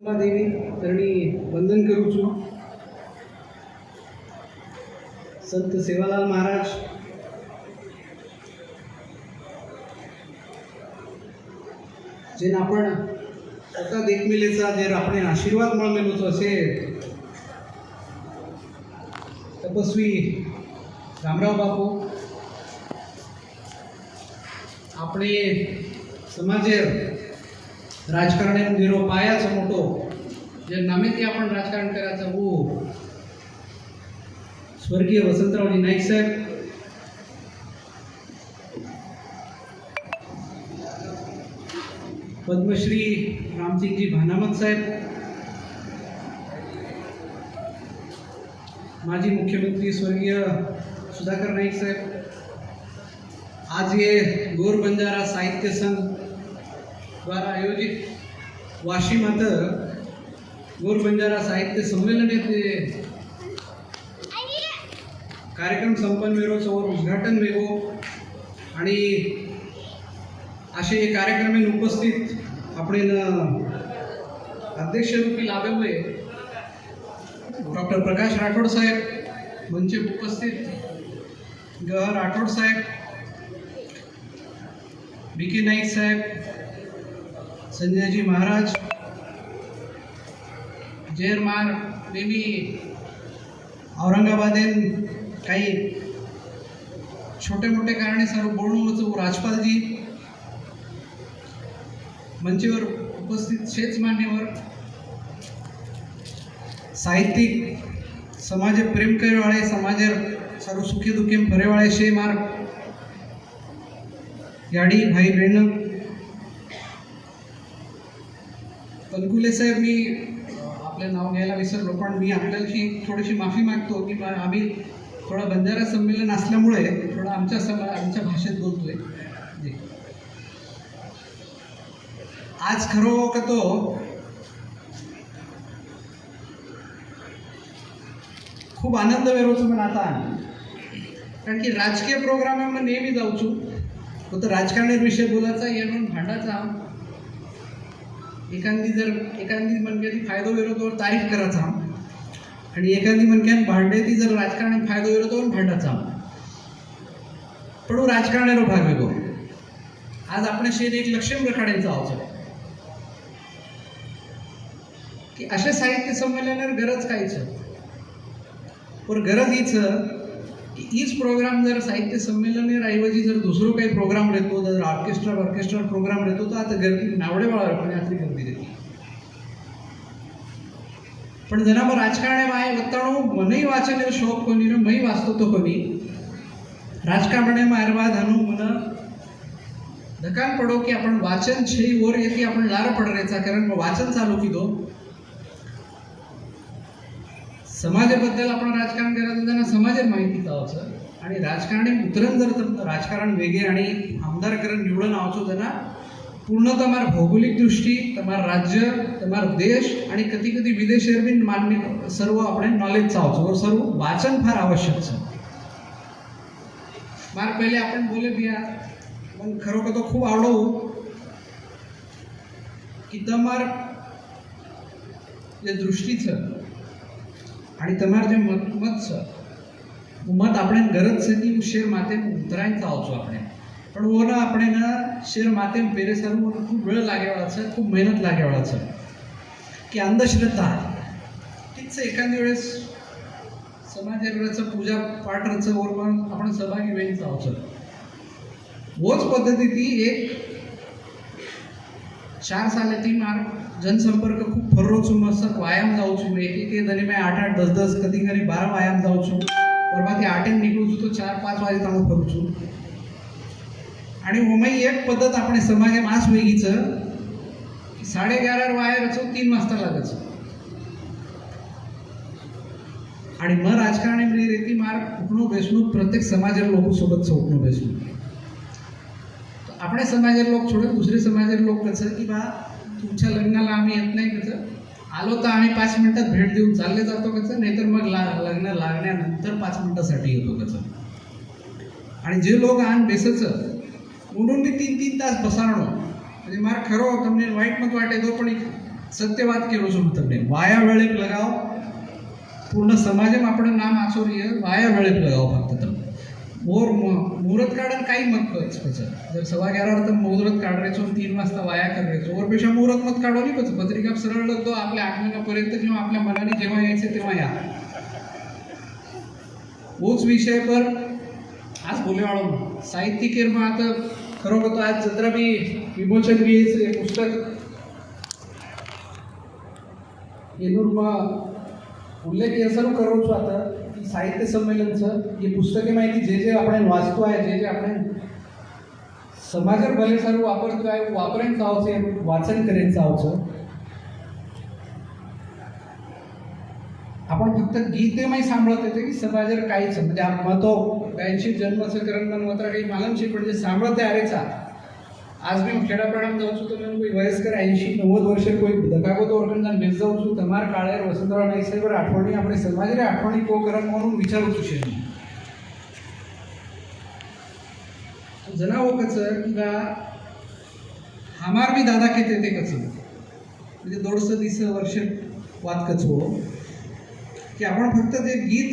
देवी तरणी वंदन करू छू। संत सेवालाल महाराज जेन आपण आता देखमेलेचा जे आपण आशीर्वाद मिळमेलो असे तपस्वी रामराव बापू आपणे समाजेर राजकारणान जेरो पायाचो मोठो जे नामेती आपण राजकारण करायचं वो स्वर्गीय वसंतरावजी नाईक साहेब पद्मश्री रामसिंगजी भानामत साहेब माजी मुख्यमंत्री स्वर्गीय सुधाकर नाईक साहेब आज ये गोर बंजारा साहित्य संघ द्वारा आयोजित वाशिमात गोर बंजारा साहित्य संमेलन कार्यक्रम संपन्न वेरो समोर उद्घाटन वेगो आणि असे कार्यक्रम उपस्थित आपण अध्यक्ष रूपी लाभे हुए डॉक्टर प्रकाश राठोड साहेब मंचे उपस्थित गहर राठोड साहेब बीके नाईक साहेब संजयजी महाराज जयरमार नेहमी औरंगाबादेन काही छोटे मोठे कारणे सर्व बोलून राजपाल जी मंचेवर उपस्थित शेच मान्यवर साहित्यिक समाज प्रेम करेवाळे समाजेर सर्व सुखी दुखी फरेवाळे शे मार याडी भाई बहन तनकुले साहेब मी आपलं नाव घ्यायला विसरलो पण मी आपल्याशी थोडीशी माफी मागतो की आम्ही थोडा बंजारा संमेलन असल्यामुळे थोडा आमच्या भाषेत बोलतोय। आज खरो का तो खूप आनंद वेरोच मला आता कारण की राजकीय प्रोग्राम नेहमी जाऊचू फक्त राजकारणाविषयी बोलायचा या म्हणून भांडायचा एखादी मनके ती फायदो वेरो तारीफ करायचा आणि एखादी मनक्यान भांडे ती जर राजकारणी फायदो वेरो तो भांडायचा पण राजकारणारो भाग वेगो आज आपण शेर एक लक्ष्य रखाड्यांचा आहोत की अशा साहित्य संमेलनावर गरज कायच पण गरज हीच प्रोग्राम जर साहित्य संमेलन ऐवजी जर दुसरो काही प्रोग्राम रहतो जर ऑर्केस्ट्रा प्रोग्राम रहतो तर आता गर्दी नावडे वाळा पण यात्री गर्दी रहती पण जना मग राजकारण आहे वत्ताणू मनही वाचन शौक कोणी न मही वाचतो तो कोणी राजकारणे मारवा धानू मन धकान पडो की आपण वाचन छे वर येते आपण लार पडण्याचा कारण वाचन चालू की दो समाजाबद्दल आपण राजकारण करायचं त्यांना समाजात माहिती जावचं आणि राजकारणी उतरण जर राजकारण वेगळे आणि आमदारकरण निवडून आवचो त्यांना पूर्ण तमार भौगोलिक दृष्टी तमार राज्य तमार देश आणि कधी कधी विदेशेर बी मान्य सर्व आपण नॉलेज चावचो सर्व वाचन फार आवश्यक आहे। मार पहिले आपण बोले बिया पण खरो का तो खूप आवडो की तमार जे दृष्टीचं आणि तमार जे मत आपण गरज से ती शेर माते उतरायचं आवचो आपण पण वो ना आपण ना शेर माते पेरे सर्व खूप वेळ लागेवाळाचं खूप मेहनत लागेवाळाचं की अंधश्रद्धा ठीकच एखाद्या वेळेस समाजाचं पूजा पाठ रच वर आपण सहभागी व्हायचं आवचो वोच पद्धती ती एक 4 साले ती मार जनसंपर्क खूप फर्रोचू मस्त व्यायाम जाऊचू एक दरी में 8-8 10-10 कधी कधी 12 व्यायाम जाऊचू परवा ती 8 निघूचू तो 4-5 वाजे ताणू फरूचू आणि ओमई एक पद्धत आपण समाज मास वेगीच 11:30 वायर रचो 3 वाजता लागच आणि मग राजकारणी मिळी रेती मार उठणो बेसणूक प्रत्येक समाजाच्या लोक सोबत उठणो बेसणूक आपण समाजाचे लोक सोडून दुसरे समाजाचे लोक कसं की बा तुमच्या लग्नाला आम्ही येत नाही कसं आलो तर आम्ही 5 मिनिटात भेट देऊन चालले जातो कसं नाहीतर मग लग्न लागण्यानंतर 5 मिनिटासाठी येतो कसं आणि जे लोक आण बेसचं म्हणून मी 3-3 तास बसाणो म्हणजे मार खरो તમને વાઈટ મત વાટે તો પણ सत्यवाद केलो छो तमने वाया वेळेप लगाव पूर्ण समाजम આપણે નામ આચોરીએ વાયા વેળેપ लगाव फक्त તમે मोर मुहूर्त काढून काही मत कच जर 11:15 तर मुहूर्त काढायचो 3 वाजता वाया करायचो वरपेक्षा मुहूर्त मत काढवली पच पत्रिका सरळ लगतो आपल्या आगमनापर्यंत किंवा आपल्या मनाने जेव्हा यायचे तेव्हा या तोच विषय पर आज बोलेवाळो साहित्यिकेરમાં आता खरो तो आज चंद्रबी विमोचन बी पुस्तक એનું ઉલ્લેખ એ શરૂ કરું છું आता की साहित्य संमेलनचं हे पुस्तके माहिती जे आपण वाचतो आहे जे आपण समाजात भले सर्व वापरतो आहे वापरेन जावचे वाचन करेन जावचं आपण फक्त गीतेमाही सांभाळत येते की समाजावर काहीच म्हणजे मग तो 82 जन्मचं करण मात्र काही मालमशी पण जे सांभाळते आरेचा आज भी खेडापाडाમાં जाऊँ तो मैं कोई वयस्कर 80-90 वर्ष कोई धकाको तो ओळखून भेट जाऊँ છું તમાર કાળેર વસંતરાવ નાઈક સાહેબ આઠવણી આપણે સમાજરે આઠવણી કો કરન म्हणून विचारू છું છે जनावो कसं किंवा हमार भी दादा केते ते कसं म्हणजे 150 वर्ष वाद कचो की आपण फक्त ते गीत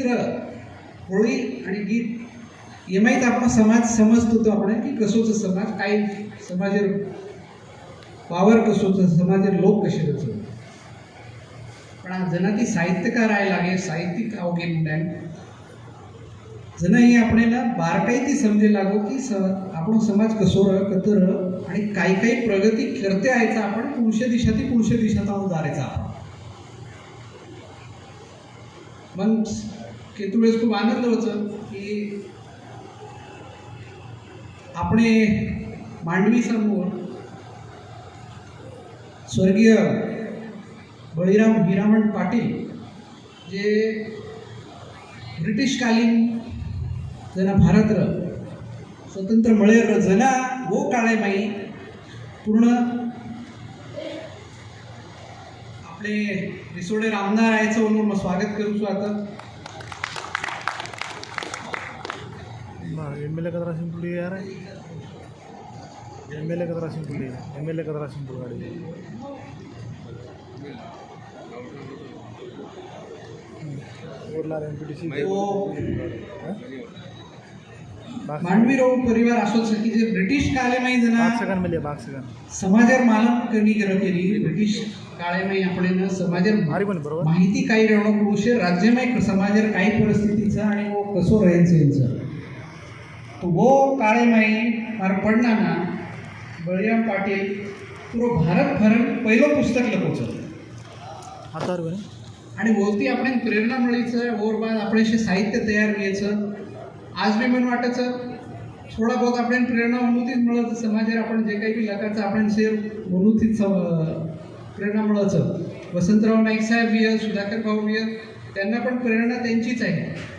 होळी आणि गीत हे माहीत आपण समाज समजतो तो आपण की कसोच समाज काय समाजेर पावर कसोच समाजेर लोक कसे रचो पण जना ती साहित्यकार आहे लागे साहित्यिक अवघे म्हणून जना ही आपल्याला बारकाई ती समजे लागो की आपण समाज कसो कतर आणि काही काही प्रगती करते आहेचा आपण पुढच्या दिशा उदारायचा मग केतू वेळेस खूप आनंद होतं की આપણે માંડવી સમોર સ્વર્ગીય બળીરામ હીરામણ પાટીલ જે બ્રિટિશકાલીન જેના ભારત स्वतंत्र મળેર जना वो काळेमाई पूर्ण આપણે रिसोडे रामना रायचं म्हणून स्वागत करू છું आता एमएलए कदरा सिंपल यार एमएलए कदरा सिंपल गाड़ी और ला एमपीटीसी मांडवी रोड परिवार असो की जे ब्रिटिश काळेमाई जना समाजर मालक कमी केली ब्रिटिश काळेमाई आपण समाजर माहिती काही राहणं पुरुषे राज्यमय समाजर काही परिस्थितीचं आणि वो कसो राहायचं तो वो काळेमाई मार पडना ना बळीराम पाटील पुरो भारत भरण पहिलं पुस्तक लपवचं आणि वरती आपण प्रेरणा मिळायचं और बाद आपल्याशी साहित्य तयार व्हायचं आज मी मन वाटायचं थोडा बहुत आपण प्रेरणा म्हणून मिळत समाजात आपण जे काही लकाचं आपण शेर म्हणून प्रेरणा मिळायचं वसंतराव नाईक साहेब बी आहेत सुधाकर भाऊ बी आहेत त्यांना पण प्रेरणा त्यांचीच आहे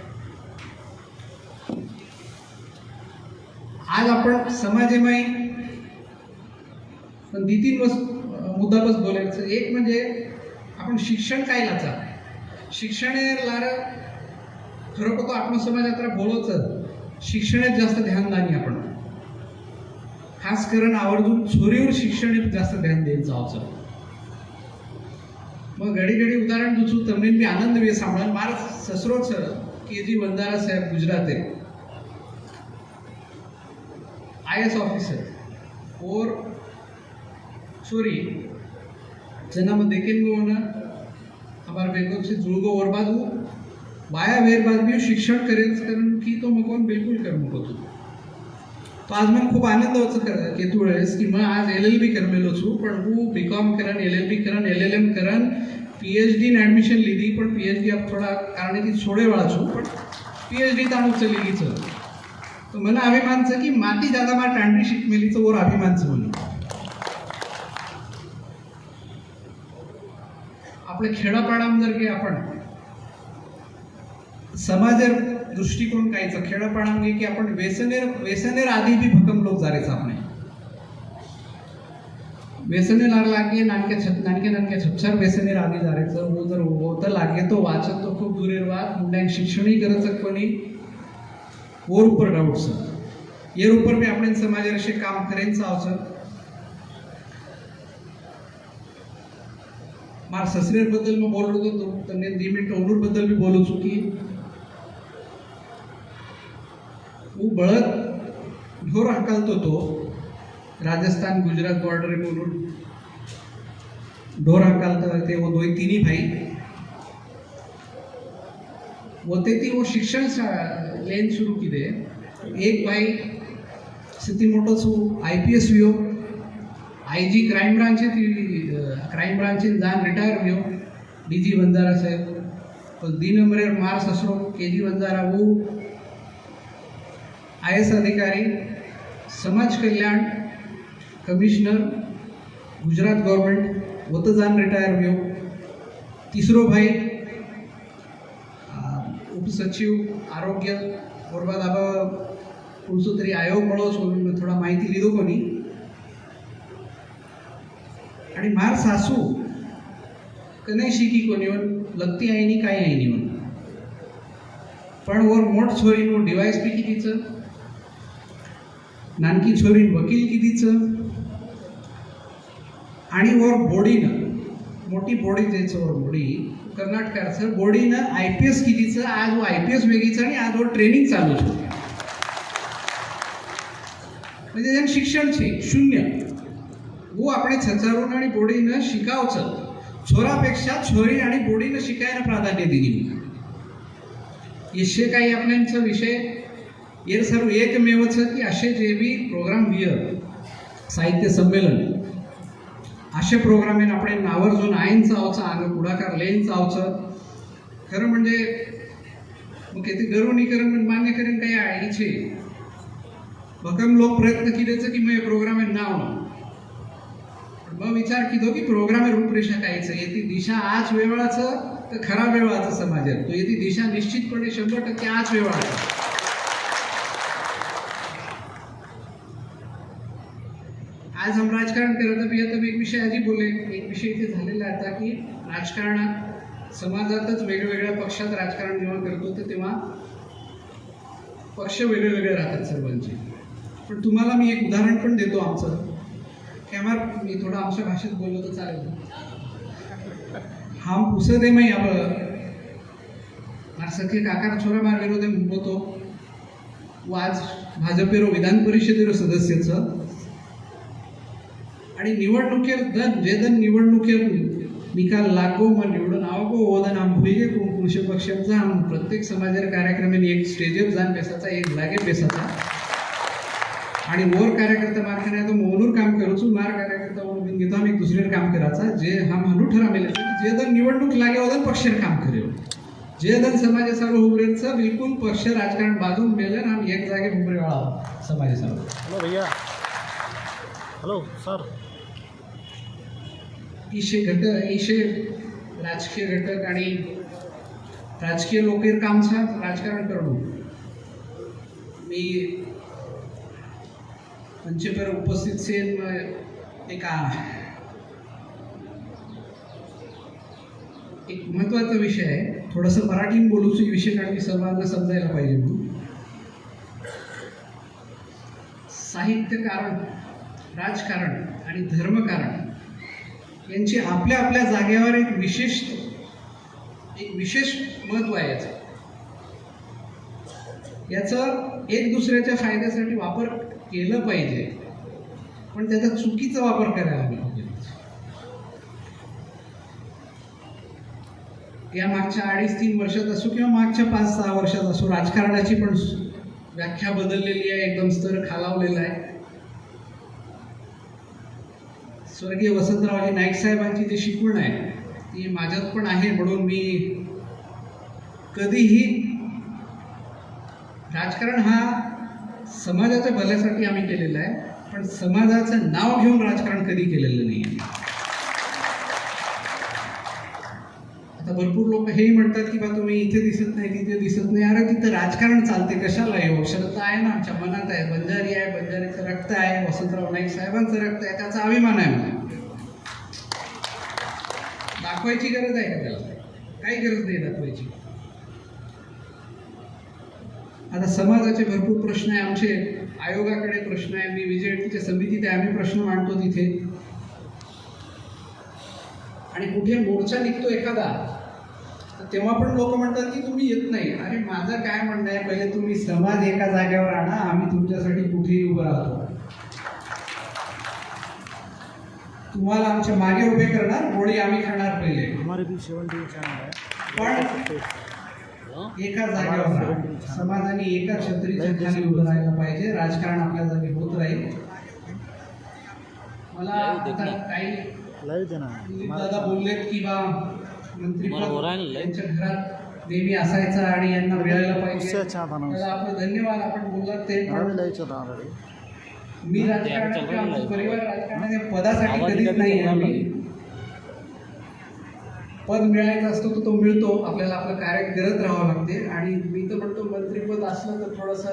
आज आपण समाजेमाई पण 2-3 मुद्दाबस बोलायचं एक म्हणजे आपण शिक्षण काय लाचा शिक्षण लार खरं तो आपण समाजात बोलवचं शिक्षणात जास्त ध्यान दानी आपण खास करून आवर्जून छोरीवर शिक्षण जास्त ध्यान द्यायचं आवचं मग घडी घडी उदाहरण दुसू તમને बी आनंद बी सांभाळ मारा ससरो सर केजी वंदारा साहेब गुजरात है IAS ऑफिसर और छोरी जना में देखें ना हमारे बेंगलोर से जुड़गो और बाद वो बाया वेर बाद भी शिक्षण करें की तो मकोन बिल्कुल कर मुको तो आज मैं खूब आनंद होता केतू वेळेस की मैं आज LLB करमेलो छू पण वो BCom करन LLB करन LLM करन PhD ने एडमिशन लीधी पण PhD अब थोड़ा कारण की छोड़े वाला छू पण PhD ताणू चली गई चल तो मला अभिमानचं की माती ज्यादा मा टांडरी शिकमेलीचं वर अभिमानचं म्हणून आपल्या खेडापाडामध्ये जर की आपण समाजर दृष्टिकोन कायचं खेडापाडामध्ये की आपण व्यसनेर आधी भी भक्कम लोक जारेच आपण व्यसने लागे नानके छप्छर व्यसनेर आधी जारेचं वो जर होतं लागे तो वाचत तो खूप दुरेर वाद मुंड्यांक शिक्षणही करत कोणी और ऊपर डाउट सर ये ऊपर भी अपने समाज काम करें મારા સસરે બદલ મેં બોલું તો તમને 2 મિનિટ ઓનુર બદલ બી બોલું છું કે હું બળદ ઢોર હાંકલતો હતો રાજસ્થાન ગુજરાત બોર્ડરે બોલું ઢોર હાંકલતા તે वो दो तीन ही भाई वो वो शिक्षण लेन सुरू केले एक भाई सिटी मोठो IPS वियो IG क्राइम ब्रांचे जान रिटायर वियो DG बंजारा साहेब तो 2 नंबर मार ससरो KG बंजारा वो IS अधिकारी समाज कल्याण कमिश्नर गुजरात गवर्नमेंट वो तो जान रिटायर वियो तीसरो भाई उपसचिव आरोग्य बरोबर आबा कोणसो तरी आयोग मळो छो थोडा माहिती लिधो कोणी आणि मार सासू कने शिकी कोणी लगती आई नी काय आई नी पण वर मोठ छोरीनो DYSP कितीचं नानकी छोरीन वकील कितीचं आणि वर बोडीनं मोठी बोडी द्यायचं वर बोडी कर्नाटकाचं बोडीनं IPS कितीचं आज वो IPS वेगळीचं आणि आज वो ट्रेनिंग चालू છે म्हणजे जन शिक्षण છે शून्य वो આપણે છચારું आणि बोडीनं शिकावचं छोरापेक्षा छोरी आणि बोडीनं शिकायला प्राधान्य दिली येशे काही आपल्याचा विषय येर सर्व एकमेवच की असे जे बी प्रोग्राम वियर साहित्य संमेलन असे प्रोग्राम आपण आवर्जून आईनचा आवचा अंग पुढाकार लेनचा आवचं खरं म्हणजे मग ते गर्वनीकरण मान्य करेन काही आईचे भक्कम लोक प्रयत्न केलेचं की मग प्रोग्राम नाव मग विचार किदो की प्रोग्राम रूपरेषा कायचं येते दिशा आज वेगळाचं तर खरा वेगळाचं समाजात तो येते दिशा निश्चितपणे 100% आज वेगळाचं आज हम राजकारण करत एक विषय आधी बोले एक विषय इथे झालेला आता की राजकारणात समाजातच वेगवेगळ्या पक्षात राजकारण जेव्हा करतो तर तेव्हा पक्ष वेगळे राहतात सर्वांचे पण तुम्हाला मी एक उदाहरण पण देतो आमचं कॅमेरा मी थोडं आमच्या भाषेत बोललो तर चालेल हम पुसदे मग यावं मार सखे काकार छोरा मार विरोधे म्हणतो वो आज भाजपेरो विधान परिषदेरो सदस्याचं आणि निवडणुकीर दन निवडणुकीर निकाल लागो मग निवडून आवगो ओदन आम भुईगे कृषी पक्षांचा आम प्रत्येक समाजाच्या कार्यक्रमाने एक स्टेजवर जाण बेसाचा एक जागे बेसाचा आणि वर कार्यकर्ता मार्केने तो मोनूर काम करूचू मार कार्यकर्ता म्हणून घेतो आम्ही दुसरे काम करायचा जे हम हनू ठरावेले जे दन निवडणूक लागे ओदन पक्षेर काम करेल जे दन समाजासर्व उभरेचं बिलकुल पक्ष राजकारण बाजून मेलं हम एक जागे उभरे वाळा समाजासर्व हेलो भैया हेलो सर ईशे राजकीय घटक आणि राजकीय लोकेर कामचा राजकारण करणं मी मंचेपर उपस्थित सेन एक महत्त्वाचा विषय आहे थोडंसं मराठीत बोलूच विषय कारण की सर्वांना समजायला पाहिजे म्हणून साहित्यकारण राजकारण आणि धर्मकारण यांची आपल्या आपल्या जागेवर एक विशेष महत्त्व आहे याचं एक दुसऱ्याच्या फायद्यासाठी वापर केलं पाहिजे पण त्याचा चुकीचा वापर करायला हवा या मागच्या 2.5-3 वर्षात असो किंवा मागच्या 5-6 वर्षात असो राजकारणाची पण व्याख्या बदललेली आहे एकदम स्तर खालावलेला आहे स्वर्गीय वसंतरावजी नाईक साहेबांची जी शिकवण आहे ती माझ्यात पण आहे म्हणून मी कधीही राजकारण हा समाजाच्या भल्यासाठी आम्ही केलेलं आहे पण समाजाचं नाव घेऊन राजकारण कधी केलेलं नाही आता भरपूर लोक हेही म्हणतात की बा तुम्ही इथे दिसत नाही तिथे दिसत नाही अरे तिथं राजकारण चालते कशाला येऊ श्रद्धा आहे ना आमच्या मनात आहे बंजारी आहे बंजारीचं रक्त आहे वसंतराव नाईक साहेबांचं रक्त आहे त्याचा अभिमान आहे मला दाखवायची गरज आहे का त्याला काही गरज नाही दाखवायची आता समाजाचे भरपूर प्रश्न आहे आमचे आयोगाकडे प्रश्न आहे मी विजयच्या समितीत आम्ही प्रश्न मांडतो तिथे आणि कुठे मोर्चा निघतो एखादा, तर तेव्हा पण लोक म्हणतात की तुम्ही येत नाही. अरे माझं काय म्हणणं आहे, पहिले तुम्ही समाज एका जागेवर आणा, आम्ही तुमच्यासाठी कुठेही उभं राहतो. तुम्हाला आमच्या मागे उभे करणार, गोळी आम्ही खाणार पहिले, हमारे भी 70 चैनल है. पण एका जागेवर राहा. समाजाने एका छत्रीच्या खाली उभं राहायला पाहिजे. राजकारण आपल्या जागी होत राहील. मला आता काही लाइव देना है. दिलीप दादा बोललेत की बा मंत्रिपद यांच्या घरात नेहमी असायचं आणि यांना मिळायला उससे पाहिजे. अच्छा था ना. त्याला आपलं धन्यवाद. आपण बोललात ते. हमारा भी लाइव चल रहा है. मी राजकारणात किंवा आमचा परिवार राजकारणात पदासाठी कधीच नाही आहे. आम्ही पद मिळायचा असतो तर तो मिळतो. आपल्याला आपलं कार्य करत राहावं लागते. आणि मी तर म्हणतो मंत्रिपद असलं तर थोडंसं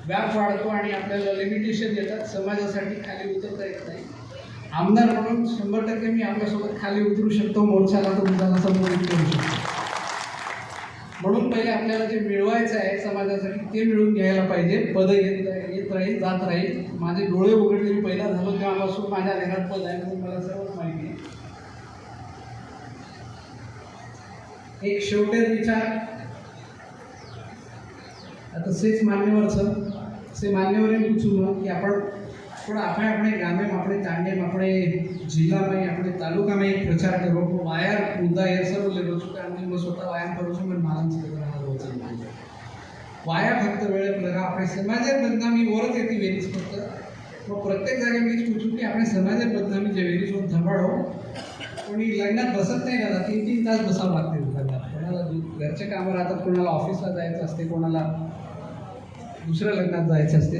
व्याप वाढतो आणि आपल्याला लिमिटेशन येतात. समाजासाठी खाली उतरता येत नाही. आमदार म्हणून 100% मी आपल्यासोबत खाली उतरू शकतो. मोर्चाला तुमचा संबोधित करू शकतो. म्हणून पहिले आपल्याला जे मिळवायचं आहे समाजासाठी ते मिळून घ्यायला पाहिजे. पद येत राहील, जात राहील. माझे डोळे उघडले मी पहिला झालो तेव्हापासून माझ्या घरात पद आहे म्हणून मला सर्वच माहिती आहे. एक शेवटेर विचार आता सेच मान्यवरचं से मान्यवर એમ પૂછું કે આપણે આપણે ગામે આપણે તાંડેમ આપણે જિલ્લામાં આપણે તાલુકામાં એક પ્રચાર કરવો પણ વાયર મુદ્દા એ સર્વ લેવો છું કારણ કે હું स्वतः व्यायाम करू છું મને માનસ करणार वाया फक्त वेळेत लगा આપણે સમાજે બદનામી ઓરત येते वेरीच फक्त मग प्रत्येक जागे मीच पूछू की આપણે समाजे बदनामी जे वेरीच होत धबाडो कोणी लग्नात बसत नाही दादा. 3-3 तास बसावं लागते लग्नात. कोणाला घरचे कामं राहतात, कोणाला ऑफिसला जायचं असते, कोणाला दुसऱ्या लग्नात जायचं असते.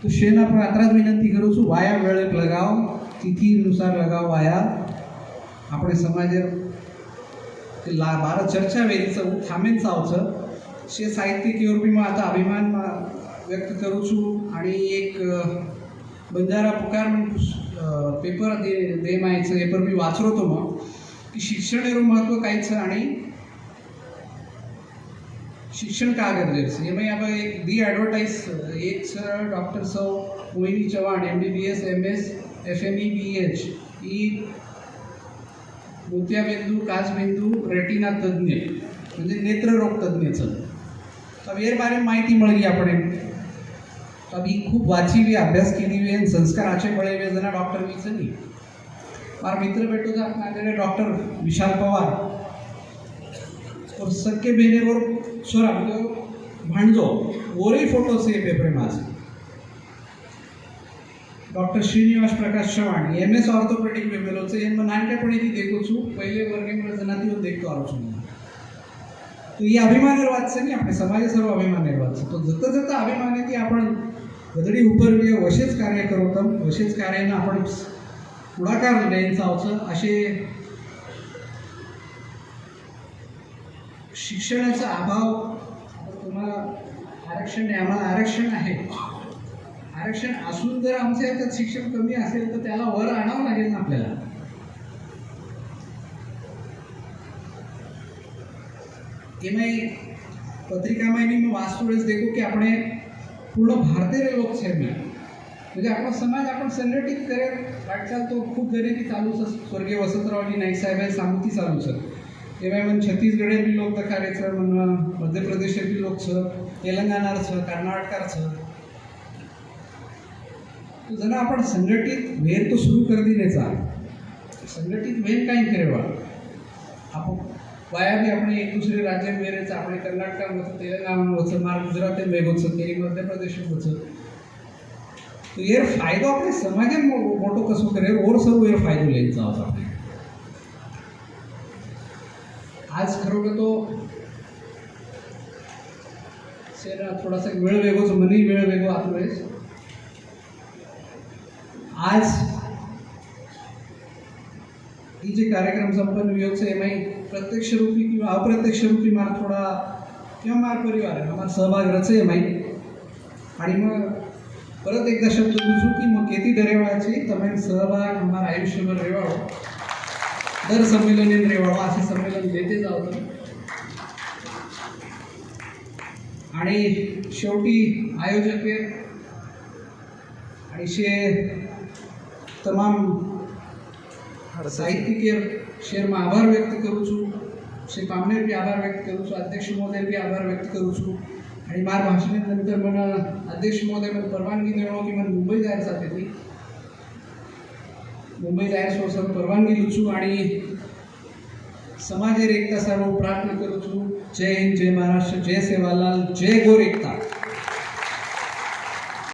तो शेन आपण आत्राच विनंती करू છું વાયા વેળે લગાવ, તિથિનુસાર લગાવ વાયા. આપણે સમાજે બાર ચર્ચા વેરીचं थांबेन चावचं शे साहित्यिक योरबी मग आता अभिमान व्यक्त करू છું. आणि एक बंजारा पुकार म्हणून पेपर दे मायचं पेपर मी वाचलो होतो मग की शिक्षण एवढं महत्त्व काहीच आणि शिक्षण का गरजेचं हे मग आपण एक दी ॲडव्हर्टाईज एक सर डॉक्टर सौ Mohini Chavan MBBS MS FME BH ही मोतियाबिंदू काचबिंदू रेटिना तज्ञ म्हणजे नेत्ररोग तज्ञचं तर वेर बारे माहिती मिळली आपण. तब ही खूप वाचीवी अभ्यास केली आणि संस्काराचे बळेवे जण डॉक्टर वीचं नाही. मार मित्र भेटू जात माझ्याकडे डॉक्टर विशाल पवार और सख्खे बेनेवर सोरा म्हणजे भांडजो वरही फोटो से पेपर माझे. डॉक्टर श्रीनिवास प्रकाश चव्हाण MS ऑर्थोपेडिक वेबेलोचं हे मग नानकेपणीથી देखो છું. पहिले वर्गे जणाती देखतो आलो છું. तो ही अभिमान निर्वाच नाही આપણે समाज सर्व अभिमान निर्वाच तो जत जत अभिमान आहे की आपण गदडी उपरवी वशेच कार्य करतो. वशेच कार्यानं आपण पुढाकार द्यायचा होतं. असे शिक्षणाचा अभाव तुम्हाला आरक्षण नाही, आम्हाला आरक्षण आहे. आरक्षण असून जर आमच्या याच्यात शिक्षण कमी असेल तर त्याला वर आणावं लागेल ना आपल्याला. એમાં પત્રિકામાં એની વાસ્તુરેસ देखो કે આપણે પૂર્ણ ભારતીય લોક છે म्हणजे આપણો સમાજ आपण संघटित કરે वाटचाल तो खूप गरिबी चालू છે. स्वर्गीय वसंतरावजी नाईक साहेब सांगती चालू છે. એમાં મને છત્તીસગઢે બી લોક દેખાડે છે, મને મધ્યપ્રદેશે બી લોક છે, તેલંगाणार છે, कर्नाटकार છે. तो जरा आपण संघटित वेर तो सुरू कर दिनेचा. संघटित वेर काही करेवा आपण वाया बी આપણે એક दुसरे राज्य वेरेचं આપણે कर्नाटकामध्ये होतं, तेलंगाणामध्ये होतं, मार गुजरात वेग होतं, केरी मध्य प्रदेशात होतं. तो यार फायदा આપણે समाजे मोठो कसो करे और सर्व यार फायदो लेचा होता આપણે. आज खरोखर तो सेना थोडासा वेळ वेगळोच मनी वेळ वेगळो आपलो आज ही जे कार्यक्रम संपन्न वियोग છે એમાં प्रत्यक्ष रूपी किंवा अप्रत्यक्ष रूपी मार थोडा किंवा मार परिवार आम्हाला सहभाग रचे एमाई. आणि मग परत एकदा शब्द बुझू की मग केती दरेवाळाची તમે सहभाग અમારા आयुष्यभर रेवाळो. दर संमेलन रेवाळो असे संमेलन देते जावं. आणि शेवटी आयोजक आणि शे तमाम સાહિત્યિક શેરમાં આભાર વ્યક્ત કરું છું. શ્રી પામનેર બી આભાર વ્યક્ત કરું છું. અધ્યક્ષ મહોદય બી આભાર વ્યક્ત કરું છું. आणि મારા ભાષણની અંદર મને અધ્યક્ષ મહોદય મને પરવાનગી મેળવો કે મને मुंबई जाहीर साथीची मुंबई जाहीर सोडून परवानगी दिवचू आणि समाजेर एकता सर्व प्रार्थना करूँ. जय हिंद, जय महाराष्ट्र, जय सेवालाल, जय गोर एकता.